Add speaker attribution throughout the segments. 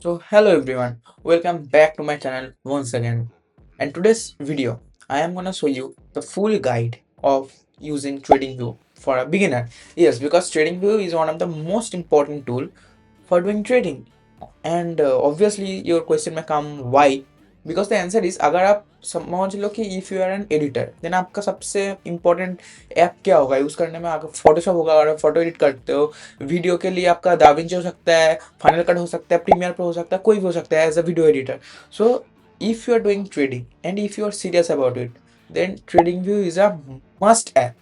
Speaker 1: So hello everyone, welcome back to my channel once again. And today's video, I am gonna show you the full guide of using TradingView for a beginner. Yes, because TradingView is one of the most important tool for doing trading. And obviously your question may come why? Because the answer is अगर आप समझ लो कि if you are an editor, then आपका सबसे important app क्या होगा use करने में? आपका फोटोशॉप होगा अगर आप फोटो एडिट करते हो, वीडियो के लिए आपका दाविंची हो सकता है, फाइनल कट हो सकता है, प्रीमियर प्रो हो सकता है, कोई भी हो सकता है as a video editor. So if you are doing trading and if you are serious about it, then TradingView is a must app.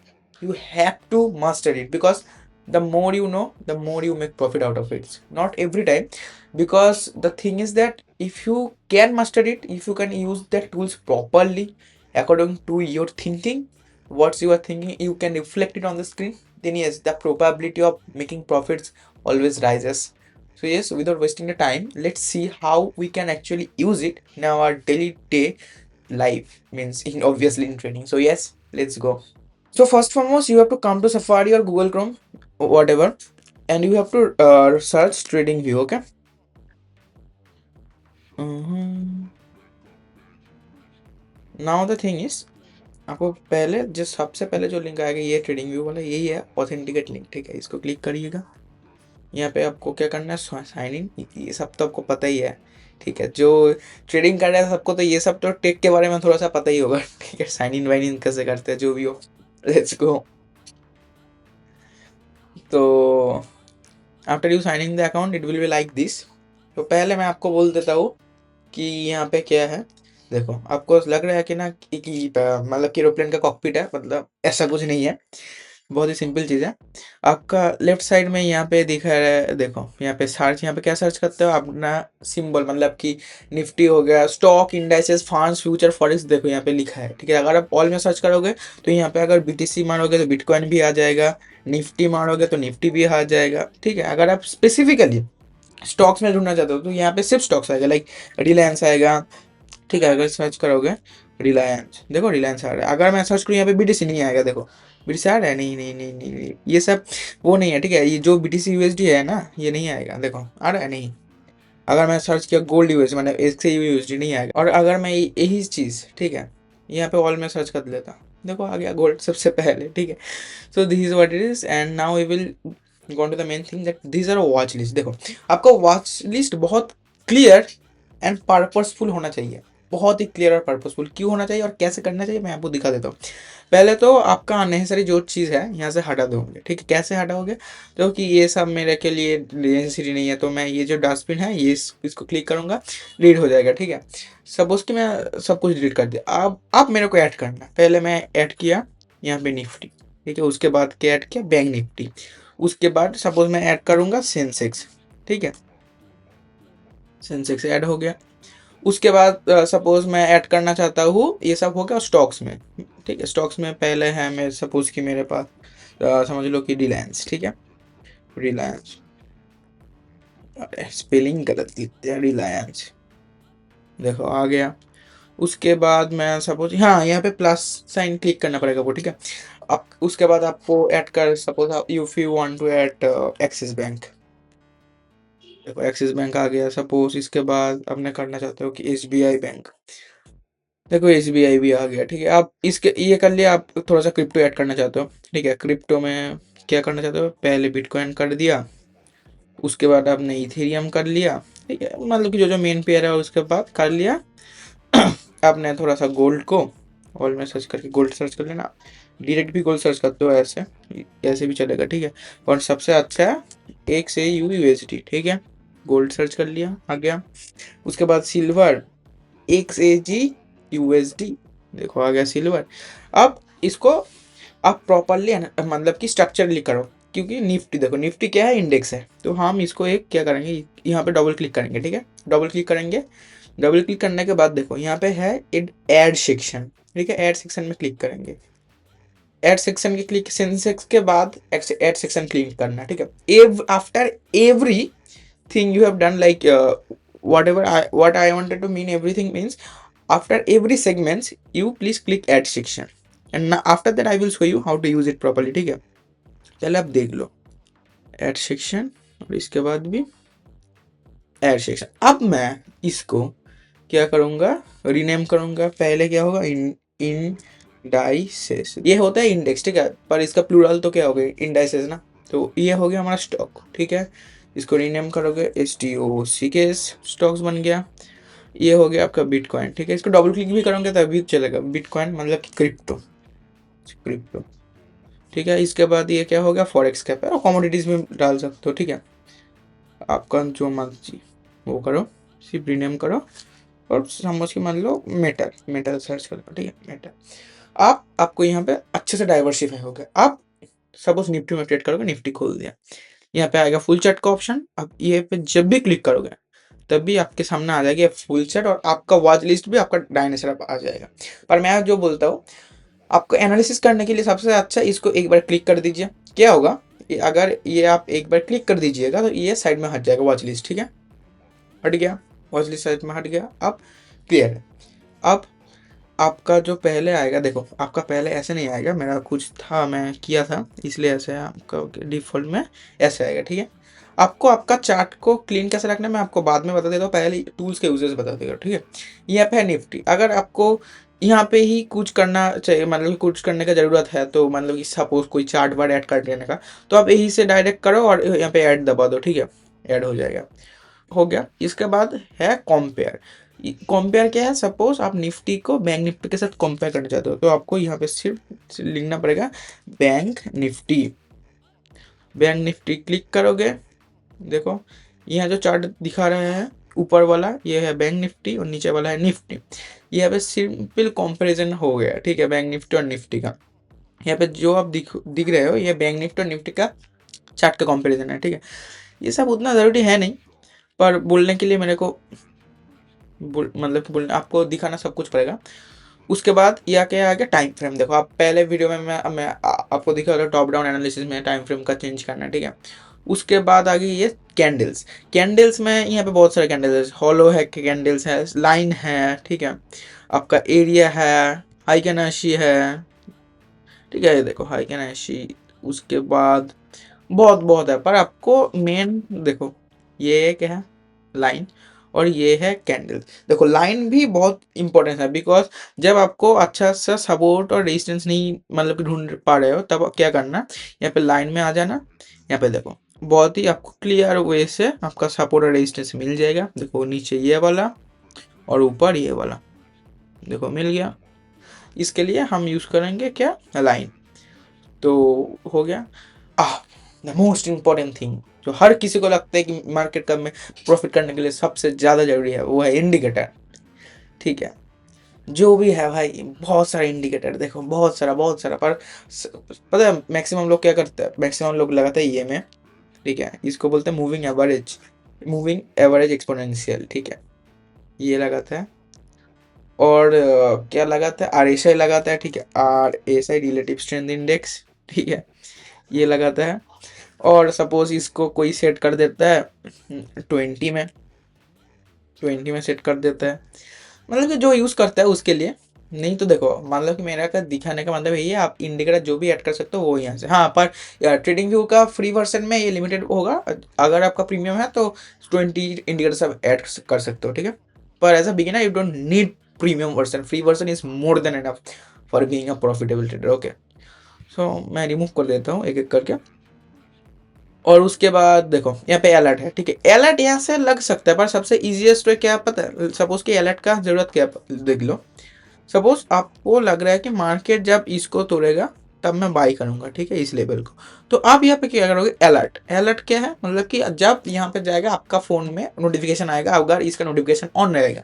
Speaker 1: You have to master it because the more you know, the more you make profit out of it. Not every time, because the thing is that if you can master it, if you can use the tools properly according to your thinking, what you are thinking, you can reflect it on the screen, then yes, the probability of making profits always rises. So yes, without wasting the time, let's see how we can actually use it in our daily day life, means in obviously in trading. So yes, let's go. So first foremost, you have to come to Safari or Google Chrome, whatever, and you have to search TradingView. Okay. Now the thing is, आपको पहले जो सबसे पहले जो link आएगा ये trading view वाला, यही है ऑथेंटिकेट लिंक. ठीक है, इसको क्लिक करिएगा. यहाँ पे आपको क्या करना है, साइन इन. ये सब तो आपको पता ही है. ठीक है, जो ट्रेडिंग कर रहा है सबको तो ये सब तो टेक के बारे में थोड़ा सा पता ही होगा. ठीक है, साइन इन वाइन इन कैसे करते हैं, जो भी हो. Let's go. तो after you signing the account it will be like this. तो पहले मैं आपको बोल देता हूँ कि यहाँ पे क्या है. देखो, आपको लग रहा है कि ना कि मतलब कि एरोप्लेन का कॉकपिट है, मतलब ऐसा कुछ नहीं है. बहुत ही सिंपल चीज़ है. आपका लेफ्ट साइड में यहाँ पे दिखा रहा है, देखो यहाँ पे सर्च, यहाँ पे क्या सर्च करते हो अपना सिंबल, मतलब कि निफ्टी हो गया, stock indices, funds, future, forex. देखो यहाँ पे लिखा है. ठीक है, अगर आप ऑल में सर्च करोगे तो यहाँ पे अगर BTC मारोगे तो बिटकॉइन भी आ जाएगा, निफ्टी मारोगे तो निफ्टी भी आ जाएगा. ठीक है, अगर आप स्पेसिफिकली स्टॉक्स में ढूंढना चाहते हो तो यहाँ पे सिर्फ स्टॉक्स आएगा, लाइक रिलायंस आएगा. ठीक है, अगर सर्च करोगे रिलायंस, देखो रिलायंस आ रहा है. अगर मैं सर्च करूँ यहाँ पे BTC नहीं आएगा. देखो BTC आ रहा है, नहीं नहीं नहीं नहीं नहीं, ये सब वो नहीं है. ठीक है, ये जो BTC USD है ना, ये नहीं आएगा. देखो आ रहा है, नहीं. अगर मैं सर्च किया गोल्ड USD, मतलब XAUSD, नहीं आएगा. और अगर मैं यही चीज़, ठीक है, यहाँ पे ऑल में सर्च कर लेता, देखो आ गया गोल्ड सबसे पहले. ठीक है, so this is what it is. And now we will go to the main thing that this are watch list. देखो, आपका वॉच लिस्ट बहुत क्लियर एंड पर्पसफुल होना चाहिए. बहुत ही क्लियर और पर्पसफुल क्यों होना चाहिए और कैसे करना चाहिए, मैं आपको दिखा देता हूँ. पहले तो आपका अननेसेसरी जो चीज़ है यहाँ से हटा दोगे. ठीक है, कैसे हटाओगे, तो कि ये सब मेरे के लिए नेसेसरी नहीं है, तो मैं ये जो डस्टबिन है ये इसको क्लिक करूँगा, डिलीट हो जाएगा. ठीक है, सपोज कि मैं सब कुछ डिलीट कर दिया. अब मेरे को ऐड करना, पहले मैं ऐड किया यहाँ पे निफ्टी. ठीक है, उसके बाद क्या ऐड किया, बैंक निफ्टी. उसके बाद सपोज मैं ऐड करूँगा सेंसेक्स. ठीक है, सेंसेक्स ऐड हो गया. उसके बाद सपोज मैं ऐड करना चाहता हूँ, ये सब हो गया स्टॉक्स में. ठीक है, स्टॉक्स में पहले है, मैं सपोज कि मेरे पास समझ लो कि रिलायंस. ठीक है, रिलायंस, स्पेलिंग गलत लिखते हैं, रिलायंस. देखो आ गया. उसके बाद मैं सपोज, हाँ, यहाँ पे प्लस साइन क्लिक करना पड़ेगा वो. ठीक है, अब उसके बाद आपको ऐड कर, सपोज आप if you want to add Axis bank. देखो एक्सिस बैंक आ गया सपोज. इसके बाद अब मैं करना चाहता हूँ कि SBI बैंक. देखो SBI भी आ गया. ठीक है, आप इसके ये कर लिया. आप थोड़ा सा क्रिप्टो ऐड करना चाहते हो. ठीक है, क्रिप्टो में क्या करना चाहते हो, पहले बिटकॉइन कर दिया. उसके बाद आपने इथेरियम कर लिया. ठीक है, मतलब कि जो जो मेन पेयर है उसके बाद कर लिया. आपने थोड़ा सा गोल्ड को ऑल में सर्च करके गोल्ड सर्च कर लेना. डायरेक्ट भी गोल्ड सर्च करते हो, ऐसे ऐसे भी चलेगा. ठीक है, और सबसे अच्छा है XAUUSD. ठीक है, गोल्ड सर्च कर लिया, आ गया. उसके बाद सिल्वर, XAGUSD. देखो आ गया सिल्वर. अब इसको आप प्रॉपरली मतलब कि स्ट्रक्चरली करो, क्योंकि निफ्टी, देखो निफ्टी क्या है, इंडेक्स है. तो हम इसको एक क्या करेंगे, यहाँ पे डबल क्लिक करेंगे. ठीक है, डबल क्लिक करेंगे. डबल क्लिक करने के बाद देखो यहाँ पे है ऐड सेक्शन. ठीक है, ऐड सेक्शन में क्लिक करेंगे. ऐड सेक्शन के क्लिक, सेंसेक्स के बाद ऐड सेक्शन क्लिक करना. ठीक है, after every thing you have done, like what I wanted to mean everything means after every segments you please click add section, and now after that I will show you how to use it properly. ठीक है, चलो आप देख लो add section. और इसके बाद भी add section. अब मैं इसको क्या करूँगा, रीनेम करूँगा। पहले क्या होगा, इंडाइसेस, ये होता है इंडेक्स, ठीक है, पर इसका प्लूरल तो क्या हो गया, इंडाइसेस ना। तो ये हो गया हमारा स्टॉक, ठीक है। इसको रीनेम करोगे, STOCK, स्टॉक्स बन गया। ये हो गया आपका बिटकॉइन, ठीक है। इसको डबल क्लिक भी करोगे तभी चलेगा, बिटकॉइन मतलब कि क्रिप्टो, क्रिप्टो, ठीक है। इसके बाद ये क्या हो गया, फॉरेक्स कैप है, और कमोडिटीज में डाल सकते हो, ठीक है। आपका जो मर्जी वो करो, सिर्फ रीनेम करो, और समझ के मान लो मेटल, मेटल सर्च करो, ठीक है, मेटल। आप आपको यहाँ पे अच्छे से डाइवर्सिफाई हो गया। आप सपोज निफ्टी में ट्रेड करोगे, निफ्टी खोल दिया, यहाँ पे आएगा फुल चार्ट का ऑप्शन। अब ये पे जब भी क्लिक करोगे तब भी आपके सामने आ जाएगी फुल चार्ट, और आपका वॉच लिस्ट भी आपका डायनासोर आ जाएगा। पर मैं जो बोलता हूँ, आपको एनालिसिस करने के लिए सबसे अच्छा इसको एक बार क्लिक कर दीजिए। क्या होगा, अगर ये आप एक बार क्लिक कर दीजिएगा तो ये साइड में हट जाएगा वॉच लिस्ट, ठीक है, हट गया, वॉच लिस्ट साइड में हट गया। अब क्लियर है। अब आपका जो पहले आएगा, देखो आपका पहले ऐसे नहीं आएगा, मेरा कुछ था, मैं किया था इसलिए ऐसे है, आपका डिफ़ॉल्ट में ऐसे आएगा, ठीक है। आपको आपका चार्ट को क्लीन कैसे रखना है मैं आपको बाद में बता देता हूँ, पहले टूल्स के यूजेस बता देगा, ठीक है। यहाँ पे है निफ्टी। अगर आपको यहाँ पे ही कुछ करना चाहिए, मतलब कि कुछ करने का ज़रूरत है, तो मतलब कि सपोज कोई चार्ट बार ऐड कर देने का, तो आप यही से डायरेक्ट करो और यहाँ पे ऐड दबा दो, ठीक है, ऐड हो जाएगा, हो गया। इसके बाद है कंपेयर। कंपेयर क्या है, सपोज आप निफ्टी को बैंक निफ्टी के साथ कंपेयर करना चाहते हो, तो आपको यहाँ पे सिर्फ लिखना पड़ेगा bank Nifty. Bank Nifty click करोगे, देखो यहाँ जो चार्ट दिखा रहे हैं, ऊपर वाला ये है बैंक निफ्टी और नीचे वाला है निफ्टी। यहाँ पे सिंपल कंपैरिजन हो गया, ठीक है, बैंक निफ्टी और निफ्टी का। यहाँ पे जो आप दिख रहे हो, ये बैंक निफ्टी और निफ्टी का चार्ट का कंपैरिजन है, ठीक है। ये सब उतना ज़रूरी है नहीं, पर बोलने के लिए मेरे को मतलब कि बोलने आपको दिखाना सब कुछ पड़ेगा। उसके बाद यह क्या आ गया, टाइम फ्रेम। देखो आप पहले वीडियो में मैं आपको दिखा रहा टॉप डाउन एनालिसिस में टाइम फ्रेम का चेंज करना है, ठीक है। उसके बाद आ गई ये कैंडल्स। कैंडल्स में यहाँ पे बहुत सारे कैंडल्स है, हॉलो है, कैंडल्स है, लाइन है, ठीक है, आपका एरिया है, हाइकेनाशी है, ठीक है, ये देखो हाइकेनाशी। उसके बाद बहुत बहुत है, पर आपको मेन देखो ये क्या है, लाइन, और ये है कैंडल। देखो लाइन भी बहुत इंपॉर्टेंट है, बिकॉज जब आपको अच्छा सा सपोर्ट और रेजिस्टेंस नहीं मतलब कि ढूंढ पा रहे हो, तब क्या करना, यहाँ पे लाइन में आ जाना। यहाँ पे देखो बहुत ही आपको क्लियर वे से आपका सपोर्ट और रेजिस्टेंस मिल जाएगा। देखो नीचे ये वाला और ऊपर ये वाला, देखो मिल गया। इसके लिए हम यूज करेंगे क्या, लाइन। तो हो गया। द मोस्ट इम्पॉर्टेंट थिंग जो हर किसी को लगता है कि मार्केट का में प्रॉफिट करने के लिए सबसे ज़्यादा जरूरी है, वो है इंडिकेटर, ठीक है। जो भी है भाई, बहुत सारा इंडिकेटर, देखो बहुत सारा बहुत सारा, पर पता है मैक्सिमम लोग क्या करते हैं, मैक्सिमम लोग लगाते हैं ये में, ठीक है, इसको बोलते हैं moving average, moving average exponential, ठीक है, ये लगाता है। और क्या लगाता है, RSI लगाता है, ठीक है, RSI रिलेटिव स्ट्रेंथ इंडेक्स, ठीक है, ये लगाता है। और सपोज इसको कोई सेट कर देता है 20 में, 20 में सेट कर देता है, मतलब कि जो यूज़ करता है उसके लिए। नहीं तो देखो मान लो कि मेरा का दिखाने का मतलब यही है, आप इंडिकेटर जो भी ऐड कर सकते हो वो यहाँ से। हाँ, पर ट्रेडिंग व्यू का फ्री वर्जन में ये लिमिटेड होगा, अगर आपका प्रीमियम है तो 20 इंडिकेटर सब ऐड कर सकते हो, ठीक है। पर as a beginner you don't need premium version, free version is more than enough for being a profitable trader, okay. So मैं रिमूव कर देता हूँ एक एक करके। और उसके बाद देखो यहाँ पे अलर्ट है, ठीक है, अलर्ट यहाँ से लग सकता है, पर सबसे इजीएस्ट वे क्या पता है, सपोज कि अलर्ट का जरूरत क्या देख लो। सपोज आपको लग रहा है कि मार्केट जब इसको तोड़ेगा तब मैं बाई करूंगा, ठीक है, इस लेवल को, तो आप यहाँ पे क्या करोगे, अलर्ट। अलर्ट क्या है, मतलब कि जब यहाँ पे जाएगा आपका फोन में नोटिफिकेशन आएगा, अगर इसका नोटिफिकेशन ऑन रहेगा,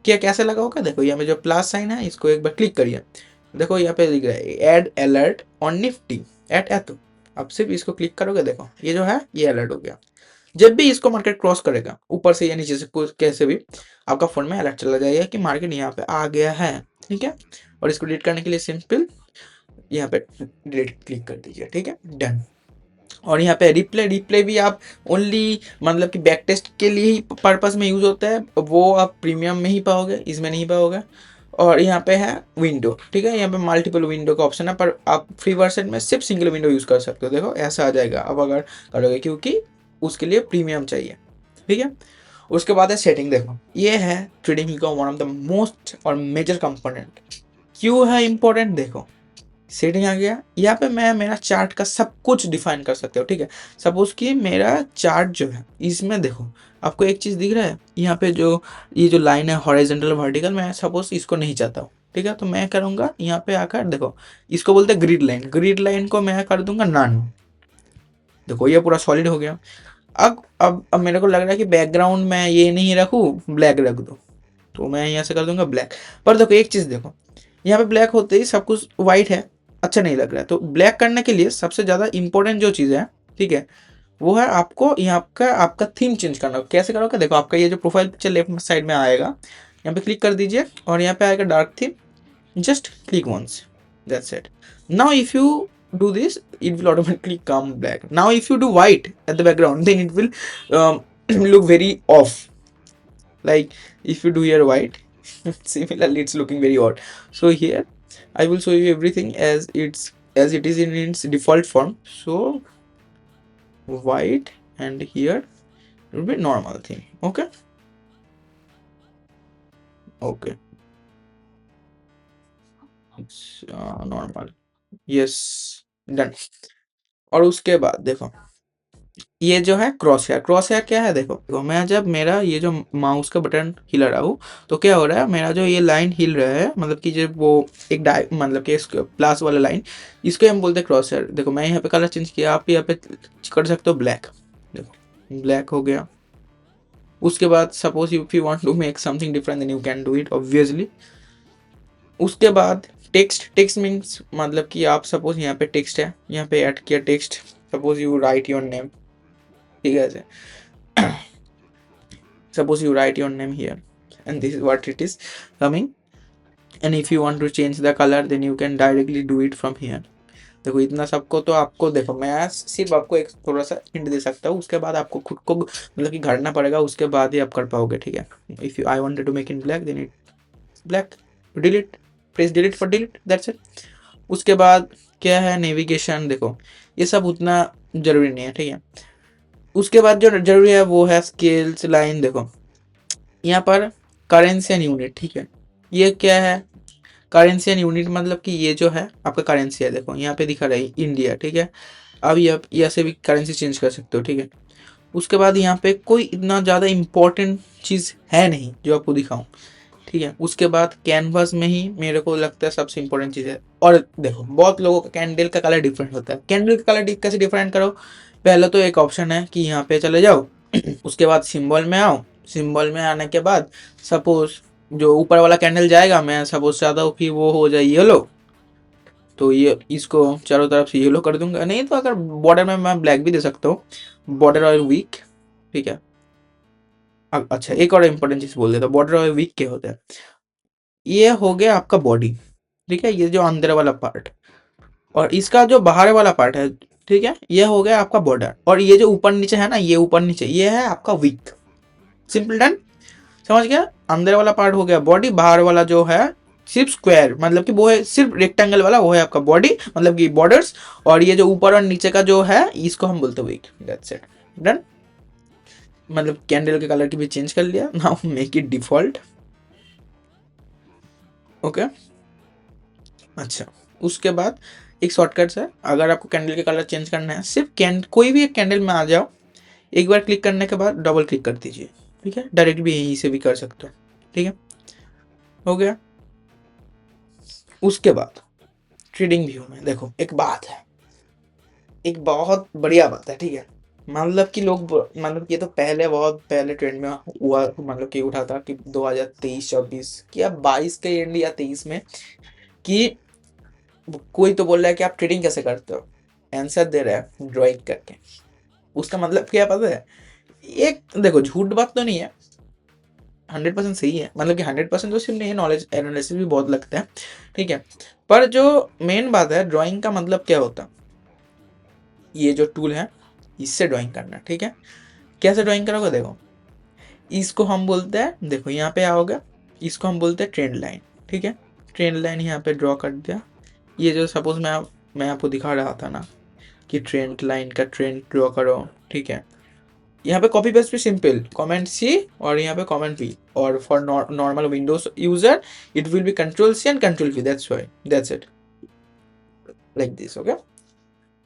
Speaker 1: क्या कैसे लगा होगा, देखो यहाँ पे जो प्लस साइन है इसको एक बार क्लिक करिए, देखो यहाँ पे दिख रहा है add alert on Nifty at एतो। अब सिर्फ इसको क्लिक करोगे, देखो ये जो है ये अलर्ट हो गया। जब भी इसको मार्केट क्रॉस करेगा ऊपर से या नीचे से कुछ कैसे भी, आपका फोन में अलर्ट चला जाएगा कि मार्केट यहाँ पे आ गया है, ठीक है। और इसको डिलीट करने के लिए सिंपल यहाँ पे डिलीट क्लिक कर दीजिए, ठीक है, डन। और यहाँ पे रिप्ले, रिप्ले भी आप ओनली मतलब कि बैक टेस्ट के लिए ही पर्पस में यूज होता है, वो आप प्रीमियम में ही पाओगे, इसमें नहीं पाओगे। और यहाँ पे है विंडो, ठीक है, यहाँ पे मल्टीपल विंडो का ऑप्शन है, पर आप फ्री वर्जन में सिर्फ सिंगल विंडो यूज कर सकते हो, देखो ऐसा आ जाएगा अब अगर करोगे, क्योंकि उसके लिए प्रीमियम चाहिए, ठीक है। उसके बाद है सेटिंग। देखो ये है ट्रेडिंग का वन ऑफ द मोस्ट और मेजर कंपोनेंट। क्यों है इंपॉर्टेंट? देखो सेटिंग आ गया, यहाँ पे मैं मेरा चार्ट का सब कुछ डिफाइन कर सकते हो, ठीक है। सपोज कि मेरा चार्ट जो है इसमें देखो आपको एक चीज दिख रहा है, यहाँ पे जो ये जो लाइन है हॉरिजॉन्टल वर्टिकल, मैं सपोज इसको नहीं चाहता हूँ, ठीक है। तो मैं करूँगा यहाँ पे आकर, देखो इसको बोलते हैं ग्रिड लाइन, ग्रिड लाइन को मैं कर दूंगा नन। देखो ये पूरा सॉलिड हो गया। अब मेरे को लग रहा है कि बैकग्राउंड में ये नहीं रखूँ, ब्लैक रख दो, तो मैं यहाँ से कर दूंगा ब्लैक। पर देखो एक चीज देखो, यहाँ पे ब्लैक होते ही सब कुछ व्हाइट है, अच्छा नहीं लग रहा है। तो ब्लैक करने के लिए सबसे ज्यादा इंपॉर्टेंट जो चीज है, ठीक है, वो है आपको यहाँ का आपका थीम चेंज करना। कैसे करोगे? देखो आपका ये जो प्रोफाइल पिक्चर लेफ्ट साइड में आएगा, यहाँ पे क्लिक कर दीजिए और यहाँ पे आएगा dark theme, just click once, that's it. Now if you do this, it will automatically come black. Now if you do white at the background, then it will look very off. Like if you do here white, similarly it's looking very odd. So here I will show you everything as it is in its default form. So white, and here it will be normal thing. Okay, okay, it's normal, yes, done. और उसके बाद देखो ये जो है cross hair, cross hair क्या है? देखो मैं जब मेरा ये जो माउस का बटन हिला रहा हूँ, तो क्या हो रहा है, मेरा जो ये लाइन हिल रहा है, मतलब कि जब वो एक मतलब कि प्लस वाला लाइन, इसको हम बोलते हैं क्रॉस हेयर। देखो मैं यहाँ पे कलर चेंज किया, आप यहाँ पे कर सकते हो ब्लैक, देखो ब्लैक हो गया। उसके बाद suppose if you want to make something different, then you can do it obviously. उसके बाद टेक्स्ट, टेक्स्ट मीन्स मतलब कि आप सपोज यहाँ पे टेक्स्ट है, यहाँ पे ऐड किया text, suppose you right your name, ठीक है। Suppose you write your name here, and this is what it is coming, and if you want to change the color, then you can directly do it from here. देखो इतना सबको तो आपको, देखो मैं सिर्फ आपको एक थोड़ा सा हिंट दे सकता हूँ, उसके बाद आपको खुद को मतलब कि घड़ना पड़ेगा, उसके बाद ही आप कर पाओगे, ठीक है। If you I wanted to make in black, then it black, delete, press delete for delete, that's it. उसके बाद क्या है, नेविगेशन, देखो ये सब उतना जरूरी नहीं है, ठीक है। उसके बाद जो जरूरी है वो है स्केल्स लाइन। देखो यहाँ पर करेंसी एंड यूनिट, ठीक है। ये क्या है? करेंसी एंड यूनिट मतलब कि ये जो है आपका करेंसी है, देखो यहाँ पे दिखा रहा है इंडिया, ठीक है। अब ये यहाँ से भी करेंसी चेंज कर सकते हो, ठीक है। उसके बाद यहाँ पे कोई इतना ज़्यादा इम्पोर्टेंट चीज़ है नहीं जो आपको दिखाऊं, ठीक है। उसके बाद कैनवास में ही मेरे को लगता है सबसे इंपॉर्टेंट चीज़ है। और देखो बहुत लोगों का कैंडल का कलर डिफरेंट होता है, कैंडल का कलर कैसे डिफरेंट करो? पहले तो एक ऑप्शन है कि यहाँ पे चले जाओ, उसके बाद सिंबल में आओ, सिंबल में आने के बाद सपोज जो ऊपर वाला कैंडल जाएगा, मैं सपोज चाहता हूँ कि वो हो जाए येलो, तो ये इसको चारों तरफ से येलो कर दूंगा। नहीं तो अगर बॉर्डर में मैं ब्लैक भी दे सकता हूँ, बॉर्डर और वीक, ठीक है। अच्छा एक और इम्पोर्टेंट चीज बोल देता हूँ, बॉर्डर और वीक क्या होता है। ये हो गया आपका बॉडी, ठीक है, ये जो अंदर वाला पार्ट, और इसका जो बाहर वाला पार्ट है, ठीक है, ये हो गया आपका बॉर्डर। और ये जो ऊपर नीचे है ना, ये ऊपर नीचे, ये है आपका वीक। सिंपल डन, समझ गया? अंदर वाला पार्ट हो गया बॉडी, बाहर वाला जो है सिर्फ स्क्वायर, मतलब कि वो है सिर्फ रेक्टेंगल वाला, वो है आपका बॉडी, मतलब कि बॉर्डर्स। और ये जो ऊपर और नीचे का जो है, इसको हम बोलते हैं वीक। That's it, done. मतलब कैंडल के कलर की भी चेंज कर लिया, now make it default, okay. अच्छा उसके बाद एक शॉर्टकट है, अगर आपको कैंडल के कलर चेंज करना है, सिर्फ कोई भी एक कैंडल में आ जाओ, एक बार क्लिक करने के बाद डबल क्लिक कर दीजिए, ठीक है। डायरेक्ट भी यहीं से भी कर सकते हो, ठीक है, हो गया। उसके बाद ट्रेडिंग व्यू में देखो एक बात है, एक बहुत बढ़िया बात है, ठीक है। मतलब कि लोग, मतलब कि ये तो पहले बहुत पहले ट्रेंड में हुआ, मतलब कि उठा था कि 2023-24 या 22 के एंड या 23 में, कि कोई तो बोल रहा है कि आप ट्रेडिंग कैसे करते हो, आंसर दे रहा है ड्राइंग करके। उसका मतलब क्या पता है? एक देखो झूठ बात तो नहीं है, 100% सही है, मतलब कि 100% तो सिर्फ नहीं है, नॉलेज एनालिसिस भी बहुत लगता है, ठीक है। पर जो मेन बात है, ड्राइंग का मतलब क्या होता है, ये जो टूल है इससे ड्राइंग करना, ठीक है। कैसे ड्राइंग करोगे? देखो इसको हम बोलते हैं, देखो यहाँ पे आओगे, इसको हम बोलते हैं ट्रेंड लाइन, ठीक है। ट्रेंड लाइन यहाँ पे ड्रॉ कर दिया। ये जो सपोज मैं आपको दिखा रहा था ना कि ट्रेंड लाइन का ट्रेंड ड्रॉ करो, ठीक है। यहाँ पे कॉपी पेस्ट भी सिंपल, कमेंट सी और यहाँ पे कमेंट पी, और for normal Windows user it will be control C and control P, that's it, like this. Okay,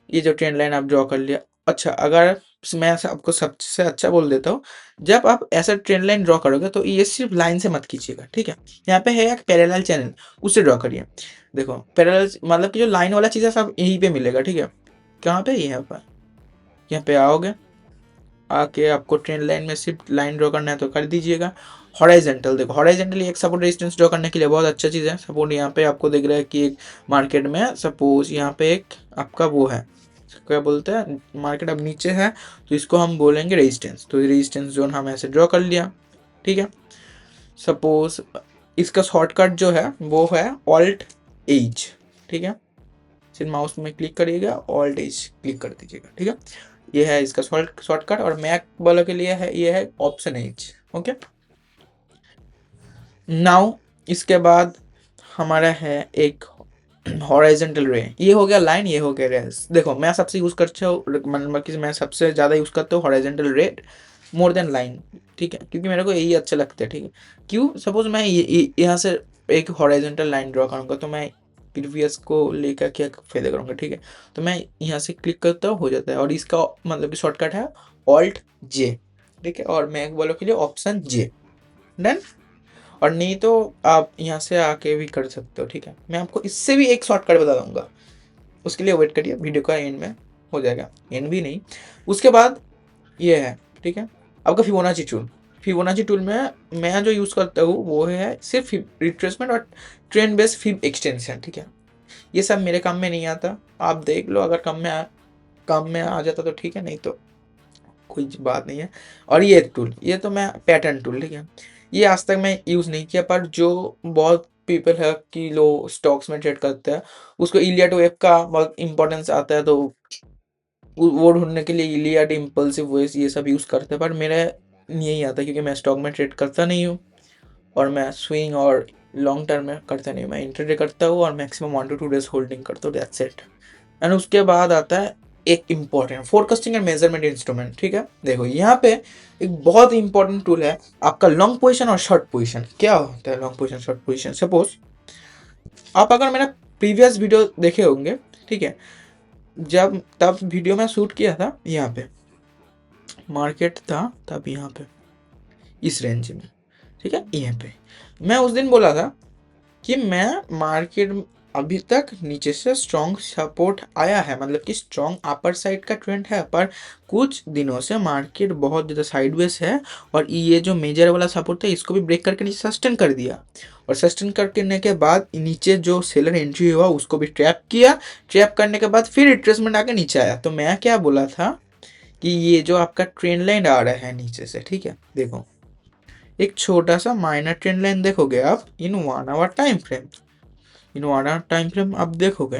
Speaker 1: ये जो ट्रेंड लाइन आप ड्रॉ कर लिया। अच्छा, अगर मैं आपको सबसे अच्छा बोल देता हूँ, जब आप ऐसा ट्रेंड लाइन ड्रॉ करोगे तो ये सिर्फ लाइन से मत खींचिएगा, ठीक है। यहाँ पे है एक पैरेलल चैनल, उससे ड्रॉ करिए। देखो पैरेलल मतलब कि जो लाइन वाला चीज़ है सब यहीं पे मिलेगा, ठीक है। कहाँ पे, यहाँ पे आओगे, आके आपको ट्रेंड लाइन में सिर्फ लाइन ड्रॉ करना है तो कर दीजिएगा। हॉराइजेंटल, देखो हॉराइजेंटल एक सपोर्ट रेजिस्टेंस ड्रॉ करने के लिए बहुत अच्छा चीज़ है। सपोर्ट यहाँ पे आपको दिख रहा है कि एक मार्केट में सपोज यहाँ पे एक आपका वो है, क्या बोलते हैं, मार्केट अब नीचे है तो इसको हम बोलेंगे रेजिस्टेंस, तो रेजिस्टेंस जोन हम ऐसे ड्रॉ कर लिया, ठीक है। सपोज इसका शॉर्टकट जो है वो है ऑल्ट एज, ठीक है। सिर्फ माउस में क्लिक करिएगा, ऑल्ट एज क्लिक कर दीजिएगा, ठीक है। ये है इसका शॉर्टकट, और मैक वालों के लिए है ये है ऑप्शन एज। ओके, नाउ इसके बाद हमारा है एक हॉरिजॉन्टल रे, ये हो गया लाइन, ये हो गया रेस। देखो मैं सबसे यूज करता हूँ, मतलब कि मैं सबसे ज़्यादा यूज करता हूँ हॉरिजॉन्टल रे मोर देन लाइन, ठीक है, क्योंकि मेरे को यही अच्छा लगता है, ठीक है। क्यों, सपोज मैं यहाँ से एक हॉरिजॉन्टल लाइन ड्रॉ करूँगा तो मैं प्रीवियस को लेकर क्या फायदा करूँगा, ठीक है। तो मैं यहाँ से क्लिक करता हूँ, हो जाता है, और इसका मतलब कि शॉर्टकट है ऑल्ट जे, ठीक है, और मैक वालों के लिए ऑप्शन जे, डन। और नहीं तो आप यहाँ से आके भी कर सकते हो, ठीक है। मैं आपको इससे भी एक शॉर्टकट बता दूंगा, उसके लिए वेट करिए, वीडियो का एंड में हो जाएगा, एंड भी नहीं, उसके बाद ये है, ठीक है, आपका फिबोनाची टूल। फिबोनाची टूल में मैं जो यूज़ करता हूँ वो है सिर्फ रिट्रेसमेंट और ट्रेंड बेस्ड फिब एक्सटेंशन, ठीक है। ये सब मेरे काम में नहीं आता, आप देख लो, अगर काम में आ जाता तो ठीक है, नहीं तो कोई बात नहीं है। और ये टूल, ये तो मैं पैटर्न टूल, ठीक है, ये आज तक मैं यूज़ नहीं किया, पर जो बहुत पीपल है कि लो स्टॉक्स में ट्रेड करते हैं, उसको इलियट वेव का बहुत इंपॉर्टेंस आता है, तो वो ढूंढने के लिए इलियट, इम्पल्सिव वेव्स ये सब यूज़ करते हैं, पर मेरा नहीं आता क्योंकि मैं स्टॉक में ट्रेड करता नहीं हूँ, और मैं स्विंग और लॉन्ग टर्म में करता नहीं, मैं इंट्राडे करता हूँ और मैक्सिमम 1 to 2 days होल्डिंग करता हूँ, दैट्स इट। एंड उसके बाद आता है एक important forecasting and measurement instrument, ठीक है। देखो यहाँ पे एक बहुत इंपॉर्टेंट टूल है आपका लॉन्ग पोजीशन और शॉर्ट पोजीशन। क्या होता है long position, short position? Suppose आप अगर मेरा प्रीवियस वीडियो देखे होंगे, ठीक है, जब तब वीडियो में शूट किया था, यहाँ पे मार्केट था तब यहाँ पे इस रेंज में, ठीक है, यहाँ पे मैं उस दिन बोला था कि मैं मार्केट अभी तक नीचे से स्ट्रॉन्ग सपोर्ट आया है, मतलब कि स्ट्रॉन्ग अपर साइड का ट्रेंड है, पर कुछ दिनों से मार्केट बहुत ज़्यादा साइडवेज है, और ये जो मेजर वाला सपोर्ट था इसको भी ब्रेक करके नीचे सस्टेन कर दिया, और सस्टेन करने के बाद नीचे जो सेलर एंट्री हुआ उसको भी ट्रैप किया, ट्रैप करने के बाद फिर रिट्रेसमेंट आके नीचे आया। तो मैं क्या बोला था कि ये जो आपका ट्रेंड लाइन आ रहा है नीचे से, ठीक है, देखो एक छोटा सा माइनर ट्रेंड लाइन देखोगे आप in 1 hour time frame, in 1 hour time frame आप देखोगे,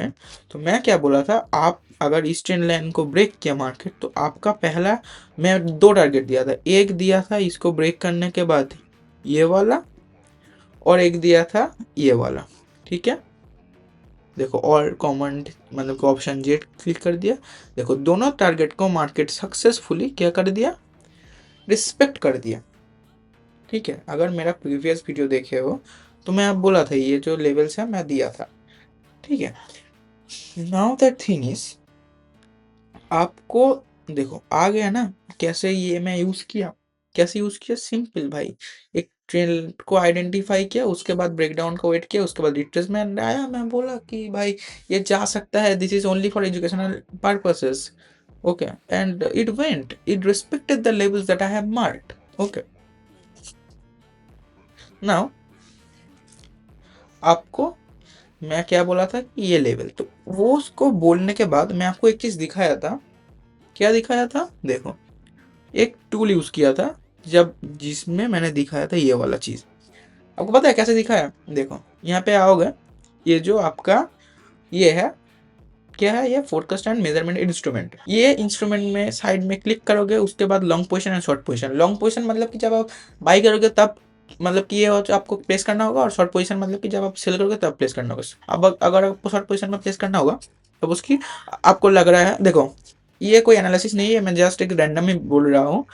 Speaker 1: तो मैं क्या बोला था, आप अगर इस ट्रेंड लाइन को ब्रेक किया मार्केट तो आपका पहला, मैं 2 टारगेट दिया था, एक दिया था इसको ब्रेक करने के बाद ये वाला, और एक दिया था ये वाला, ठीक है। देखो और कॉमन मतलब कि ऑप्शन जेड क्लिक कर दिया, देखो दोनों टारगेट को मार्केट सक्सेसफुली क्या कर दिया, रिस्पेक्ट कर दिया, ठीक है। अगर मेरा प्रीवियस वीडियो देखे हो तो मैं अब बोला था ये जो लेवल्स है मैं दिया था, ठीक है। नाउ दैट थिंग इज, आपको देखो आ गया ना कैसे ये मैं यूज किया, कैसे यूज किया, सिंपल भाई, एक ट्रेंड को आइडेंटिफाई किया, उसके बाद ब्रेकडाउन का वेट किया, उसके बाद रिट्रेसमेंट आया, मैं बोला कि भाई ये जा सकता है, this is only for educational purposes, okay, and it went, it respected the levels that I have marked, okay. Now आपको मैं क्या बोला था कि ये लेवल, तो वो उसको बोलने के बाद मैं आपको एक चीज़ दिखाया था, क्या दिखाया था, देखो एक टूल यूज़ किया था जब, जिसमें मैंने दिखाया था ये वाला चीज़, आपको पता है कैसे दिखाया, देखो यहाँ पे आओगे, ये जो आपका ये है, क्या है ये, फोरकास्ट एंड मेजरमेंट इंस्ट्रूमेंट, ये इंस्ट्रूमेंट में साइड में क्लिक करोगे, उसके बाद long position and short position. Long position मतलब कि जब आप बाई करोगे तब मतलब कि ये आपको प्लेस करना होगा, और शॉर्ट पोजीशन मतलब कि जब आप सेल करोगे तब प्लेस करना होगा। अब अगर आपको शॉर्ट पोजीशन में प्लेस करना होगा तब उसकी आपको लग रहा है, देखो ये कोई एनालिसिस नहीं है, मैं जस्ट एक रैंडम ही बोल रहा हूँ।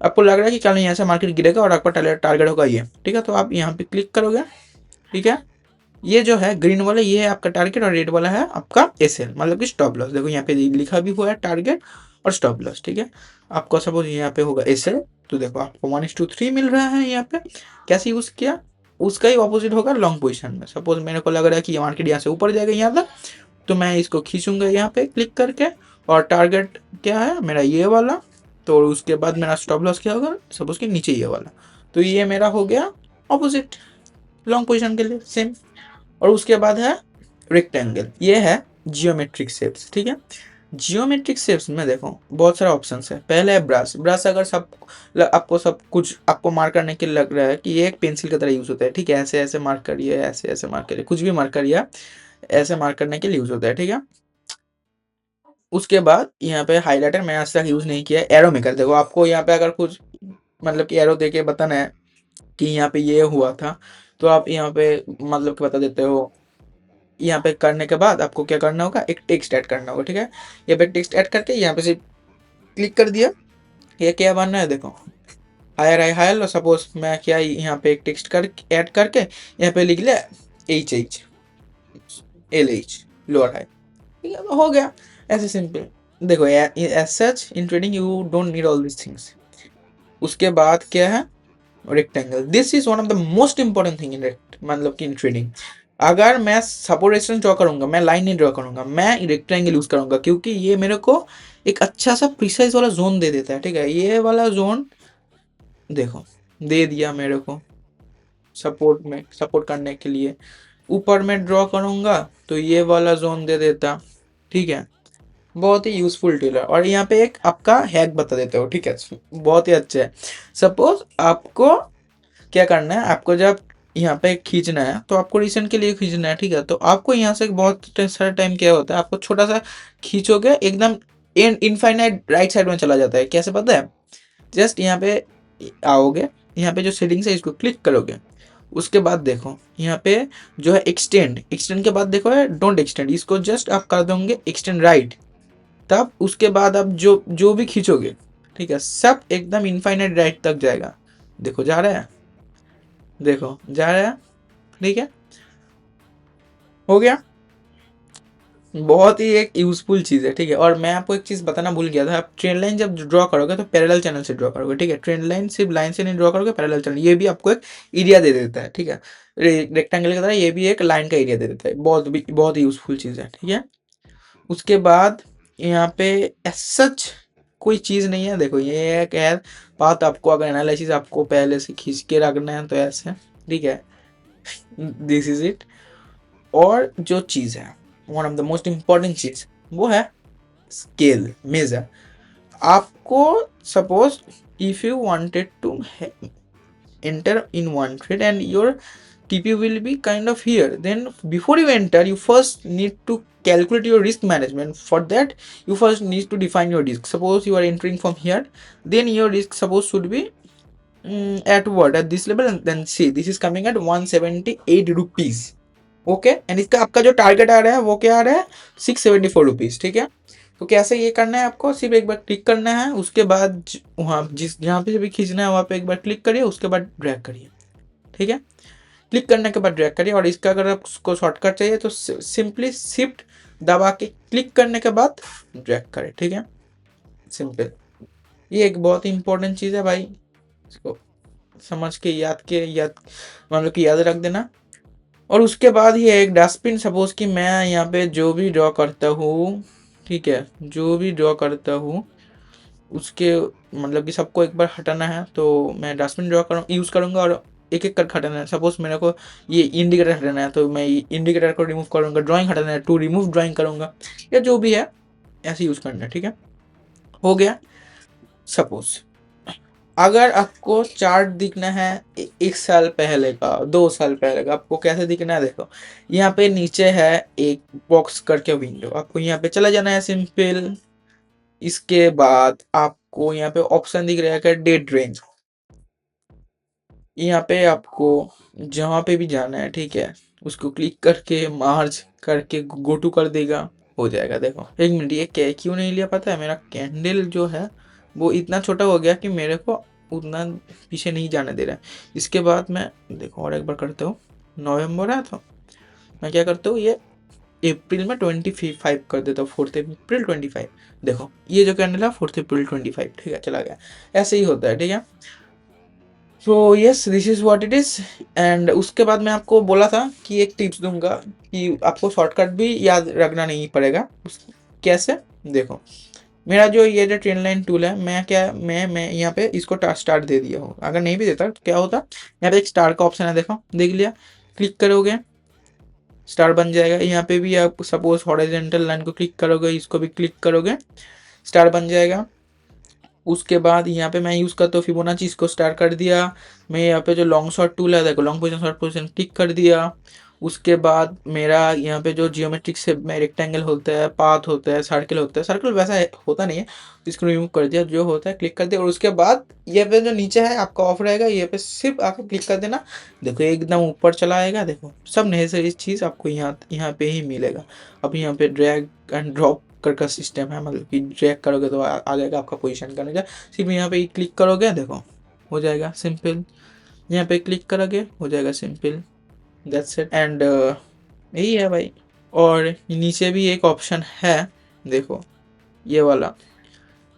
Speaker 1: आपको लग रहा है कि कल यहाँ से मार्केट गिरेगा और आपका टारगेट होगा ये, ठीक है, तो आप यहाँ पे क्लिक करोगे, ठीक है। ये जो है ग्रीन वाला ये है आपका टारगेट और रेड वाला है आपका एसएल, मतलब कि स्टॉप लॉस। देखो यहाँ पे लिखा भी हुआ है टारगेट और स्टॉप लॉस, ठीक है। आपको सपोज यहाँ पे होगा एसएल, तो देखो आपको 1:3 मिल रहा है यहाँ पे। कैसे यूज किया, उसका ही ऑपोजिट होगा लॉन्ग पोजिशन में। सपोज मेरे को लग रहा है कि मार्केट यहाँ से ऊपर जाएगा यहाँ तक, तो मैं इसको खींचूंगा यहाँ पे क्लिक करके, और टारगेट क्या है मेरा ये वाला, तो उसके बाद मेरा स्टॉप लॉस क्या होगा, सपोज कि नीचे ये वाला, तो ये मेरा हो गया ऑपोजिट लॉन्ग पोजिशन के लिए सेम। और उसके बाद है रेक्टेंगल, ये है जियोमेट्रिक शेप्स, ठीक है। जियोमेट्रिक शेप्स में देखो बहुत सारे ऑप्शंस है। पहले है ब्रश। ब्रश अगर आपको सब कुछ आपको मार्क करने के लिए लग रहा है कि ये एक पेंसिल की तरह यूज होता है, ठीक है, ऐसे ऐसे मार्क करिए, ऐसे ऐसे मार्क करिए, कुछ भी मार्क करिए, ऐसे मार्क करने के लिए यूज होता है, ठीक है। उसके बाद यहाँ पे हाईलाइटर मैं आज तक यूज नहीं किया। एरो मेकर, देखो आपको यहाँ पे अगर कुछ मतलब कि एरो देके बताना है कि यहाँ पे ये हुआ था, तो आप यहाँ पे मतलब कि बता देते हो। यहाँ पे करने के बाद आपको क्या करना होगा, एक टेक्स्ट ऐड करना होगा, ठीक है। यहाँ पे टेक्स्ट ऐड करके यहाँ पे से क्लिक कर दिया। ये क्या बनना है देखो, हायर लो। सपोज मैं क्या यहाँ पे एक टेक्स्ट कर ऐड करके यहाँ पे लिख लिया HH LH लोअर हाई, ठीक है, तो हो गया ऐसे सिंपल। देखो as such in trading you don't need all this things. उसके बाद क्या है, rectangle. This is one of the most important thing in मतलब कि इन ट्रेडिंग। अगर मैं सपोर्ट रेजिस्टेंस ड्रॉ करूंगा, मैं लाइन नहीं ड्रॉ करूंगा, मैं रेक्टेंगल यूज करूंगा, क्योंकि ये मेरे को एक अच्छा सा प्रिसाइज वाला जोन दे देता है, ठीक है। ये वाला जोन देखो दे दिया मेरे को सपोर्ट में, सपोर्ट करने के लिए। ऊपर में ड्रॉ करूंगा तो ये वाला जोन दे देता, ठीक है। बहुत ही यूजफुल टूल है। और यहाँ पे एक आपका हैक बता देते हो, ठीक है, बहुत ही अच्छा है। सपोज आपको क्या करना है, आपको जब यहाँ पे खींचना है तो आपको रिसेंट के लिए खींचना है, ठीक है। तो आपको यहाँ से बहुत सारा टाइम क्या होता है, आपको छोटा सा खींचोगे एकदम इनफाइनाइट राइट साइड में चला जाता है। कैसे पता है, जस्ट यहाँ पे आओगे, यहाँ पे जो सेटिंग्स है इसको क्लिक करोगे। उसके बाद देखो यहाँ पे जो है एक्सटेंड, एक्सटेंड के बाद देखो है डोंट एक्सटेंड, इसको जस्ट आप कर दोगे एक्सटेंड राइट। तब उसके बाद आप जो जो भी खींचोगे, ठीक है, सब एकदम इनफाइनाइट राइट तक जाएगा। देखो जा रहा है, देखो जा रहा है, ठीक है, हो गया। बहुत ही एक यूजफुल चीज़ है, ठीक है। और मैं आपको एक चीज़ बताना भूल गया था, आप ट्रेंड लाइन जब ड्रॉ करोगे तो पैरेलल चैनल से ड्रॉ करोगे, ठीक है। ट्रेंड लाइन सिर्फ लाइन से नहीं ड्रॉ करोगे, पैरेलल चैनल, ये भी आपको एक एरिया दे देता है, ठीक है। रेक्टेंगल की तरह ये भी एक लाइन का एरिया दे देता है, बहुत ही यूजफुल चीज़ है, ठीक है। उसके बाद यहाँ पे सच कोई चीज़ नहीं है। देखो ये एक है बात, आपको अगर एनालिसिस आपको पहले से खींच के रखना है तो ऐसे, ठीक है, दिस इज इट। और जो चीज़ है one of the most important चीज़, वो है स्केल मेजर। आपको suppose if you wanted to enter in one trade and your TP will be kind of here, then before you enter you first need to calculate your risk management. For that you first need to define your risk. Suppose you are entering from here, then your risk suppose should be at what, at this level, and then see this is coming at 178 rupees, okay. And इसका आपका जो target आ रहा है वो क्या आ रहा है, 674 rupees, ठीक है। तो कैसे ये करना है, आपको सिर्फ एक बार क्लिक करना है, उसके बाद वहाँ जिस जहाँ पे भी खींचना है वहाँ पे एक बार क्लिक करिए, उसके बाद ड्रैग करिए, ठीक है। क्लिक करने के बाद ड्रैग करिए। और इसका अगर आपको शॉर्टकट चाहिए तो सिंपली शिफ्ट दबा के क्लिक करने के बाद ड्रैग करें, ठीक है, सिंपल। ये एक बहुत ही इंपॉर्टेंट चीज़ है भाई, इसको समझ के याद मतलब कि याद रख देना। और उसके बाद ही एक डस्टबिन। सपोज कि मैं यहाँ पे जो भी ड्रॉ करता हूँ, ठीक है, जो भी ड्रॉ करता हूँ उसके मतलब कि सबको एक बार हटाना है, तो मैं डस्टबिन यूज़ करूँगा और एक एक कर हटाना है। सपोज मेरे को ये इंडिकेटर हटाना है तो मैं इंडिकेटर को रिमूव करूँगा, ड्राइंग हटाना है टू रिमूव ड्राइंग करूँगा, या जो भी है ऐसे यूज़ करना है, ठीक है, हो गया। सपोज अगर आपको चार्ट दिखना है 1 साल पहले का, 2 साल पहले का, आपको कैसे दिखना है, देखो यहाँ पे नीचे है एक बॉक्स करके विंडो, आपको यहाँ पे चला जाना है सिंपल। इसके बाद आपको यहाँ पे ऑप्शन दिख रहा है डेट रेंज, यहाँ पे आपको जहाँ पे भी जाना है, ठीक है, उसको क्लिक करके मार्ज करके गो टू कर देगा, हो जाएगा। देखो 1 मिनट, ये क्या क्यों नहीं लिया पता है, मेरा कैंडल जो है वो इतना छोटा हो गया कि मेरे को उतना पीछे नहीं जाने दे रहा है। इसके बाद मैं देखो और एक बार करता हूँ, नवंबर है तो मैं क्या करता हूँ, ये अप्रैल में 25 कर देता हूँ, 4 अप्रैल 25। देखो ये जो कैंडल है 4 अप्रैल 25, ठीक है, चला गया। ऐसे ही होता है, ठीक है। So yes, this is what it is. And उसके बाद मैं आपको बोला था कि एक टिप्स दूंगा कि आपको शॉर्टकट भी याद रखना नहीं पड़ेगा। कैसे, देखो मेरा जो ये जो ट्रेन लाइन टूल है, मैं यहाँ पे इसको स्टार्ट दे दिया हूँ। अगर नहीं भी देता तो क्या होता, यहाँ पे एक स्टार का ऑप्शन है, देखो देख लिया, क्लिक करोगे स्टार बन जाएगा। यहाँ पे भी आप सपोज हॉरिजॉन्टल लाइन को क्लिक करोगे, इसको भी क्लिक करोगे, स्टार बन जाएगा। उसके बाद यहाँ पे मैं यूज़ करता हूँ फिबोनाची, इसको स्टार कर दिया। मैं यहाँ पे जो लॉन्ग शॉट टूल है, देखो long position short position click कर दिया। उसके बाद मेरा यहाँ पे जो जियोमेट्रिक शेप में रेक्टेंगल होता है, पाथ होता है, सर्कल होता है, सर्कल वैसा होता नहीं है, इसको रिमूव कर दिया, जो होता है क्लिक कर दिया। और उसके बाद ये पे जो नीचे है आपका ऑफ रहेगा, ये पे सिर्फ आके क्लिक कर देना, देखो एकदम ऊपर चला आएगा। देखो सब नेसेसरी चीज़ आपको यहाँ पे ही मिलेगा। अब यहाँ पे ड्रैग एंड ड्रॉप का सिस्टम है, मतलब कि ड्रैग करोगे तो आ जाएगा आपका पोजीशन करने का। सिर्फ यहाँ पे क्लिक करोगे, देखो हो जाएगा सिंपल। यहाँ पे क्लिक करोगे हो जाएगा सिंपल, दैट्स इट। एंड यही है भाई। और नीचे भी एक ऑप्शन है, देखो ये वाला,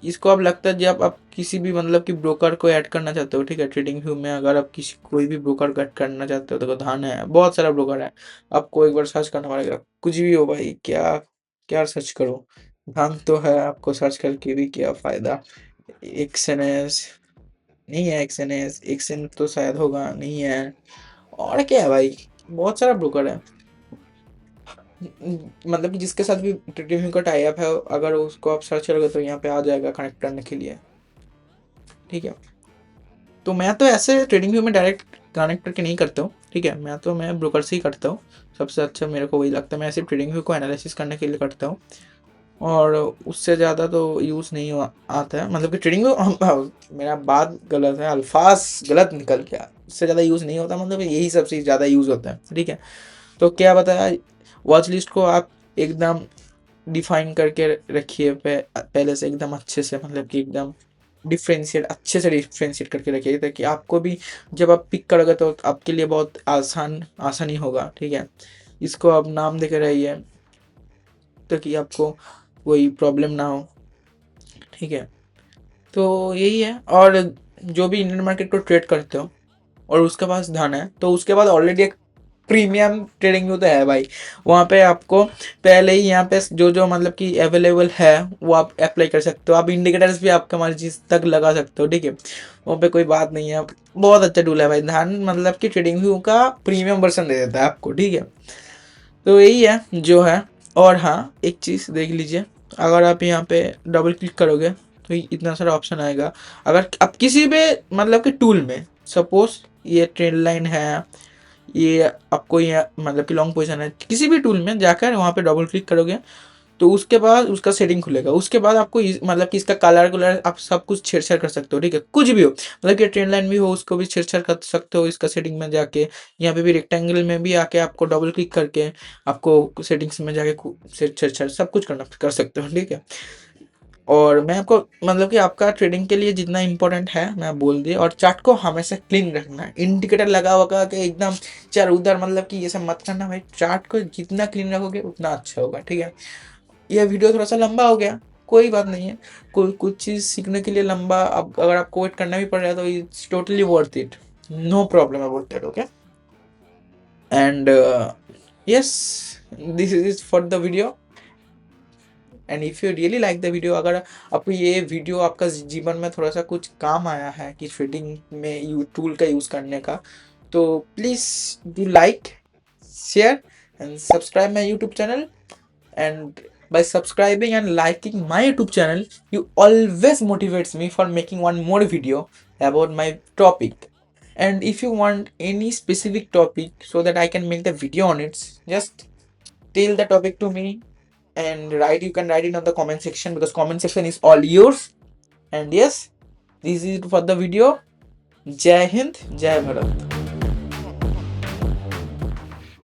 Speaker 1: इसको आप लगता है जब आप किसी भी मतलब कि ब्रोकर को ऐड करना चाहते हो, ठीक है, ट्रेडिंग व्यू में अगर आप किसी कोई भी ब्रोकर को ऐड करना चाहते हो, तो धान है, बहुत सारा ब्रोकर है, आपको एक बार सर्च करना पड़ेगा, कुछ भी हो भाई, क्या क्या सर्च करो, धान तो है, आपको सर्च करके भी क्या फ़ायदा। एक्सएनएस नहीं है, एक्सएन तो शायद होगा, नहीं है। और क्या है भाई, बहुत सारा ब्रोकर है, मतलब कि जिसके साथ भी ट्रेडिंग व्यू का टाई अप है, अगर उसको आप सर्च करोगे तो यहाँ पे आ जाएगा कनेक्ट करने के लिए, ठीक है। तो मैं तो ऐसे ट्रेडिंग व्यू में डायरेक्ट कनेक्ट करके नहीं करता हूँ, ठीक है, मैं ब्रोकर से ही करता हूँ। सबसे अच्छा मेरे को वही लगता है, मैं ऐसे ट्रेडिंग व्यू को एनालिसिस करने के लिए करता हूँ, और उससे ज़्यादा तो यूज़ नहीं आता है, मतलब कि ट्रेडिंग व्यू मेरा बात गलत है, अल्फाज गलत निकल गया, उससे ज़्यादा यूज़ नहीं होता, मतलब यही सबसे ज़्यादा यूज़ होता है, ठीक है। तो क्या बताया, वॉच लिस्ट को आप एकदम डिफाइन करके रखिए, पहले से एकदम अच्छे से, मतलब कि एकदम अच्छे से डिफ्रेंशिएट करके रखिए, ताकि आपको भी जब आप पिक करोगे तो आपके लिए बहुत आसानी होगा, ठीक है। इसको आप नाम देके रहिए ताकि आपको कोई प्रॉब्लम ना हो, ठीक है। तो यही है। और जो भी इंडियन मार्केट को ट्रेड करते हो और उसके पास धन है, तो उसके बाद ऑलरेडी एक प्रीमियम ट्रेडिंग व्यू तो है भाई, वहाँ पे आपको पहले ही यहाँ पे जो जो मतलब कि अवेलेबल है वो आप अप्लाई कर सकते हो। आप इंडिकेटर्स भी आपका मर्जी तक लगा सकते हो, ठीक है, वहाँ पे कोई बात नहीं है। बहुत अच्छा टूल है भाई, धान मतलब कि ट्रेडिंग व्यू का प्रीमियम वर्जन दे देता है आपको, ठीक है। तो यही है जो है। और हाँ, एक चीज़ देख लीजिए, अगर आप यहाँ पे डबल क्लिक करोगे तो इतना सारा ऑप्शन आएगा। अगर आप किसी भी मतलब कि टूल में, सपोज ये ट्रेंड लाइन है, ये आपको ये मतलब कि लॉन्ग पोजीशन है, किसी भी टूल में जाकर वहाँ पे डबल क्लिक करोगे तो उसके बाद उसका सेटिंग खुलेगा। उसके बाद आपको मतलब कि इसका कलर आप सब कुछ छेड़छाड़ कर सकते हो, ठीक है, कुछ भी हो, मतलब कि ट्रेंड लाइन भी हो उसको भी छेड़छाड़ कर सकते हो इसका सेटिंग में जाके। यहाँ पे भी रेक्टेंगल में भी आके आपको डबल क्लिक करके आपको सेटिंग्स में जाके छेड़छाड़ सब कुछ कर सकते हो, ठीक है। और मैं आपको मतलब कि आपका ट्रेडिंग के लिए जितना इंपॉर्टेंट है मैं बोल दिया। और चार्ट को हमेशा क्लीन रखना है, इंडिकेटर लगा हुआ के एकदम चार उधर, मतलब कि ये सब मत करना भाई। चार्ट को जितना क्लीन रखोगे उतना अच्छा होगा, ठीक है। ये वीडियो थोड़ा सा लंबा हो गया, कोई बात नहीं है, कोई कुछ चीज़ सीखने के लिए लंबा, अब अगर आपको वेट करना भी पड़ रहा है तो it's totally worth it, no problem about that, okay. And yes, this is for the video. And if you really like the video, अगर आपको ये वीडियो आपका जीवन में थोड़ा सा कुछ काम आया है कि ट्रेडिंग में यू टूल का यूज़ करने का, तो please do like, share and subscribe my YouTube channel. And by subscribing and liking my YouTube channel, you always motivates me for making one more video about my topic. And if you want any specific topic so that I can make the video on it, just tell the topic to me and you can write it on the comment section, because comment section is all yours. And yes, this is it for the video. Jai Hind, Jai Bharat.